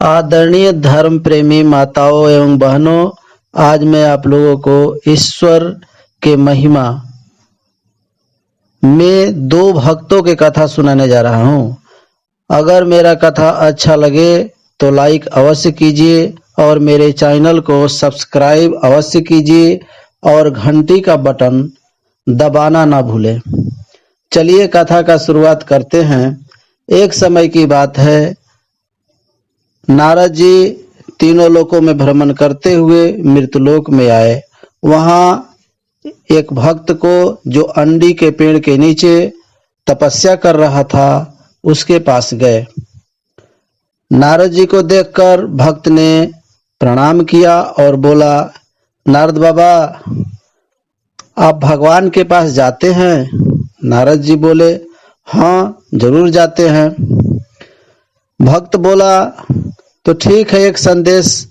आदरणीय धर्म प्रेमी माताओं एवं बहनों, आज मैं आप लोगों को ईश्वर के महिमा में दो भक्तों की कथा सुनाने जा रहा हूँ। अगर मेरा कथा अच्छा लगे तो लाइक अवश्य कीजिए और मेरे चैनल को सब्सक्राइब अवश्य कीजिए और घंटी का बटन दबाना ना भूलें। चलिए कथा का शुरुआत करते हैं। एक समय की बात है, नारद जी तीनों लोकों में भ्रमण करते हुए मृतलोक में आए। वहां एक भक्त को जो अंडी के पेड़ के नीचे तपस्या कर रहा था, उसके पास गए। नारद जी को देखकर भक्त ने प्रणाम किया और बोला, नारद बाबा, आप भगवान के पास जाते हैं? नारद जी बोले, हाँ जरूर जाते हैं। भक्त बोला, तो ठीक है, एक संदेश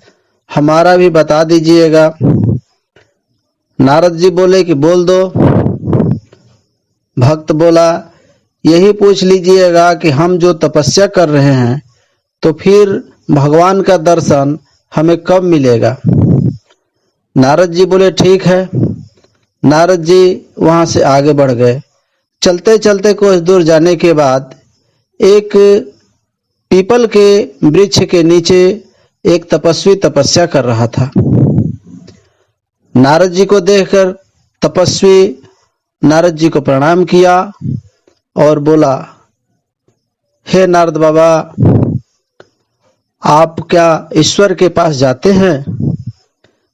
हमारा भी बता दीजिएगा। नारद जी बोले कि बोल दो। भक्त बोला, यही पूछ लीजिएगा कि हम जो तपस्या कर रहे हैं तो फिर भगवान का दर्शन हमें कब मिलेगा? नारद जी बोले, ठीक है। नारद जी वहां से आगे बढ़ गए। चलते चलते कुछ दूर जाने के बाद एक पीपल के वृक्ष के नीचे एक तपस्वी तपस्या कर रहा था। नारद जी को देखकर तपस्वी नारद जी को प्रणाम किया और बोला, हे नारद बाबा, आप क्या ईश्वर के पास जाते हैं?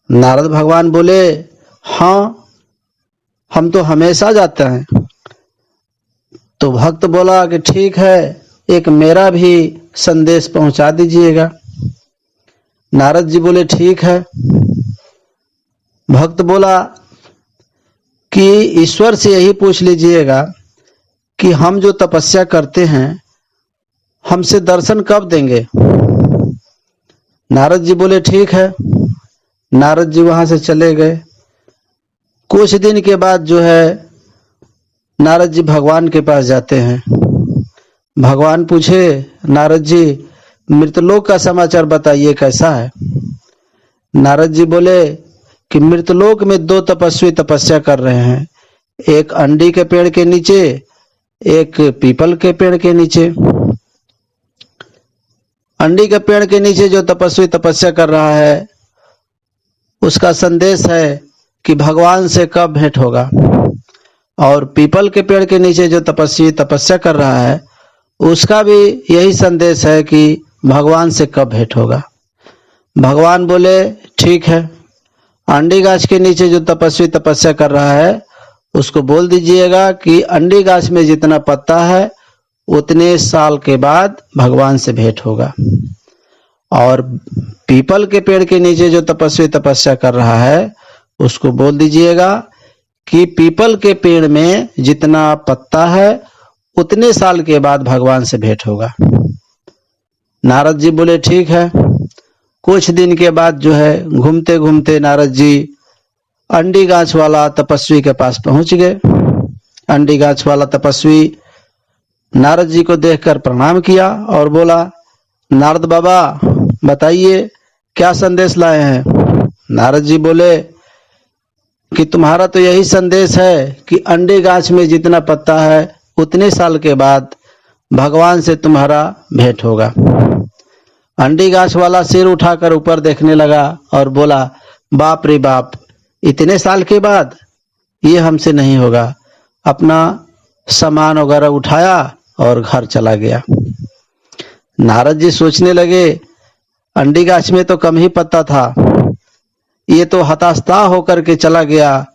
नारद भगवान बोले, हाँ हम तो हमेशा जाते हैं। तो भक्त बोला कि ठीक है, एक मेरा भी संदेश पहुंचा दीजिएगा। नारद जी बोले, ठीक है। भक्त बोला कि ईश्वर से यही पूछ लीजिएगा कि हम जो तपस्या करते हैं हमसे दर्शन कब देंगे? नारद जी बोले, ठीक है। नारद जी वहां से चले गए। कुछ दिन के बाद जो है, नारद जी भगवान के पास जाते हैं। भगवान पूछे, नारद जी मृतलोक का समाचार बताइए, कैसा है? नारद जी बोले कि मृतलोक में दो तपस्वी तपस्या कर रहे हैं, एक अंडी के पेड़ के नीचे, एक पीपल के पेड़ के नीचे। अंडी के पेड़ के नीचे जो तपस्वी तपस्या कर रहा है, उसका संदेश है कि भगवान से कब भेंट होगा, और पीपल के पेड़ के नीचे जो तपस्वी तपस्या कर रहा है, उसका भी यही संदेश है कि भगवान से कब भेंट होगा। भगवान बोले, ठीक है। अंडी गाछ के नीचे जो तपस्वी तपस्या कर रहा है, उसको बोल दीजिएगा कि अंडी गाछ में जितना पत्ता है उतने साल के बाद भगवान से भेंट होगा। और पीपल के पेड़ के नीचे जो तपस्वी तपस्या कर रहा है, उसको बोल दीजिएगा कि पीपल के पेड़ में जितना पत्ता है उतने साल के बाद भगवान से भेंट होगा। नारद जी बोले, ठीक है। कुछ दिन के बाद जो है, घूमते घूमते नारद जी अंडी गाछ वाला तपस्वी के पास पहुंच गए। अंडी गाछ वाला तपस्वी नारद जी को देखकर प्रणाम किया और बोला, नारद बाबा, बताइए क्या संदेश लाए हैं? नारद जी बोले कि तुम्हारा तो यही संदेश है कि अंडे गाछ में जितना पत्ता है उतने साल के बाद भगवान से तुम्हारा भेंट होगा। अंडी गाछ वाला सिर उठाकर ऊपर देखने लगा और बोला, बाप रे बाप, इतने साल के बाद? ये हमसे नहीं होगा। अपना सामान वगैरह उठाया और घर चला गया। नारद जी सोचने लगे, अंडी गाछ में तो कम ही पत्ता था, ये तो हताशता होकर के चला गया,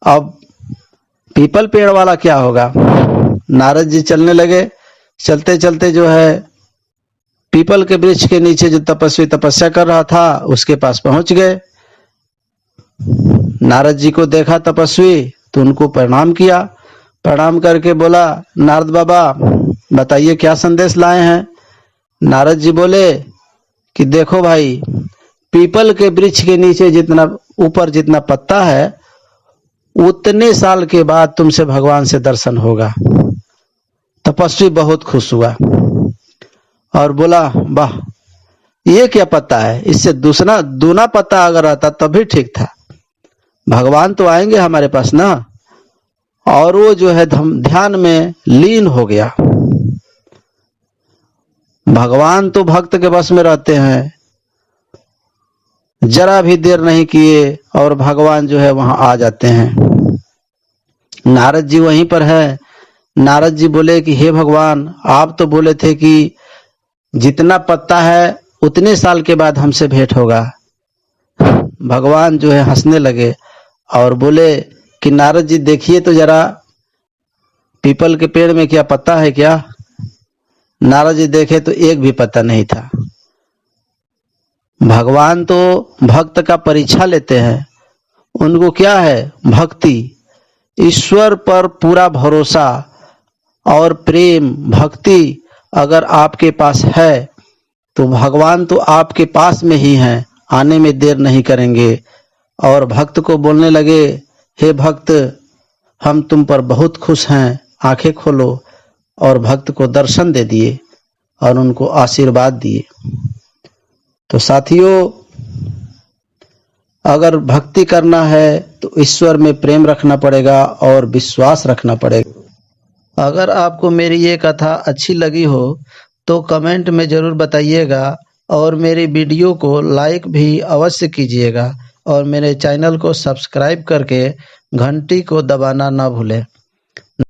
अब पीपल पेड़ वाला क्या होगा? नारद जी चलने लगे। चलते चलते जो है, पीपल के वृक्ष के नीचे जो तपस्वी तपस्या कर रहा था, उसके पास पहुंच गए। नारद जी को देखा तपस्वी तो उनको प्रणाम किया। प्रणाम करके बोला, नारद बाबा, बताइए क्या संदेश लाए हैं? नारद जी बोले कि देखो भाई, पीपल के वृक्ष के नीचे जितना ऊपर जितना पत्ता है उतने साल के बाद तुमसे भगवान से दर्शन होगा। तपस्वी बहुत खुश हुआ और बोला, वाह, ये क्या पता है, इससे दूसरा दूना पता अगर रहता तब भी ठीक था। भगवान तो आएंगे हमारे पास ना। और वो जो है ध्यान में लीन हो गया। भगवान तो भक्त के बस में रहते हैं, जरा भी देर नहीं किए और भगवान जो है वहां आ जाते हैं। नारद जी वहीं पर है। नारद जी बोले कि हे भगवान, आप तो बोले थे कि जितना पत्ता है उतने साल के बाद हमसे भेंट होगा। भगवान जो है हंसने लगे और बोले कि नारद जी देखिए तो जरा, पीपल के पेड़ में क्या पत्ता है क्या? नारद जी देखे तो एक भी पत्ता नहीं था। भगवान तो भक्त का परीक्षा लेते हैं। उनको क्या है? भक्ति, ईश्वर पर पूरा भरोसा और प्रेम, भक्ति अगर आपके पास है तो भगवान तो आपके पास में ही हैं, आने में देर नहीं करेंगे। और भक्त को बोलने लगे, हे भक्त, हम तुम पर बहुत खुश हैं, आंखें खोलो। और भक्त को दर्शन दे दिए और उनको आशीर्वाद दिए। तो साथियों, अगर भक्ति करना है तो ईश्वर में प्रेम रखना पड़ेगा और विश्वास रखना पड़ेगा। अगर आपको मेरी ये कथा अच्छी लगी हो तो कमेंट में ज़रूर बताइएगा और मेरी वीडियो को लाइक भी अवश्य कीजिएगा और मेरे चैनल को सब्सक्राइब करके घंटी को दबाना ना भूलें।